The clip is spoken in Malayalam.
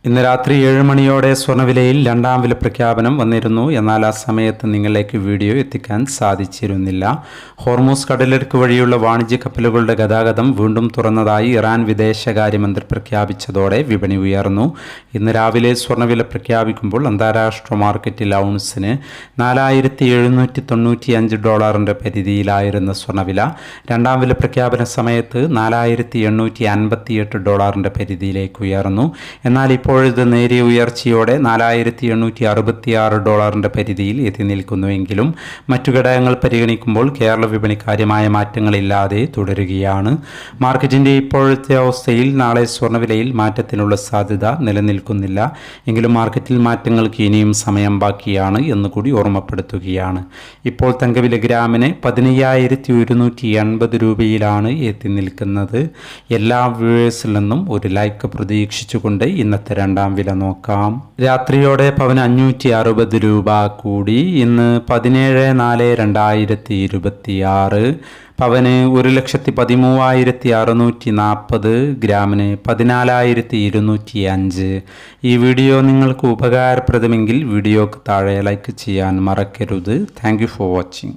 ഇന്ന് രാത്രി 7 മണിയോടെ സ്വർണ്ണവിലയിൽ രണ്ടാം വില പ്രഖ്യാപനം വന്നിരുന്നു. എന്നാൽ ആ സമയത്ത് നിങ്ങളിലേക്ക് വീഡിയോ എത്തിക്കാൻ സാധിച്ചിരുന്നില്ല. ഹോർമൂസ് കടലിടുക്ക് വഴിയുള്ള വാണിജ്യ കപ്പലുകളുടെ ഗതാഗതം വീണ്ടും തുറന്നതായി ഇറാൻ വിദേശകാര്യമന്ത്രി പ്രഖ്യാപിച്ചതോടെ വിപണി ഉയർന്നു. ഇന്ന് രാവിലെ സ്വർണ്ണവില പ്രഖ്യാപിക്കുമ്പോൾ അന്താരാഷ്ട്ര മാർക്കറ്റിൽ ഔൺസിന് $4,795 പരിധിയിലായിരുന്ന സ്വർണ്ണവില രണ്ടാം വില പ്രഖ്യാപന സമയത്ത് $4,858 പരിധിയിലേക്ക് ഉയർന്നു. എന്നാൽ ഇപ്പോഴത് നേരിയ ഉയർച്ചയോടെ $4,866 പരിധിയിൽ എത്തി നിൽക്കുന്നുവെങ്കിലും മറ്റു ഘടകങ്ങൾ പരിഗണിക്കുമ്പോൾ കേരള വിപണി കാര്യമായ മാറ്റങ്ങളില്ലാതെ തുടരുകയാണ്. മാർക്കറ്റിൻ്റെ ഇപ്പോഴത്തെ അവസ്ഥയിൽ നാളെ സ്വർണ്ണവിലയിൽ മാറ്റത്തിനുള്ള സാധ്യത നിലനിൽക്കുന്നില്ല. എങ്കിലും മാർക്കറ്റിൽ മാറ്റങ്ങൾക്ക് ഇനിയും സമയം ബാക്കിയാണ് എന്നുകൂടി ഓർമ്മപ്പെടുത്തുകയാണ്. ഇപ്പോൾ തങ്കവില ഗ്രാമിന് 15,180 രൂപയിലാണ് എത്തി നിൽക്കുന്നത്. എല്ലാ വ്യൂവേഴ്സിൽ നിന്നും ഒരു ലൈക്ക് പ്രതീക്ഷിച്ചുകൊണ്ട് ഇന്നത്തെ രണ്ടാം വില നോക്കാം. രാത്രിയോടെ പവന് 560 രൂപ കൂടി. ഇന്ന് 17/4/2026. പവന് 1,13,640, ഗ്രാമിന് 14,205. ഈ വീഡിയോ നിങ്ങൾക്ക് ഉപകാരപ്രദമെങ്കിൽ വീഡിയോക്ക് താഴെ ലൈക്ക് ചെയ്യാൻ മറക്കരുത്. Thank you for watching.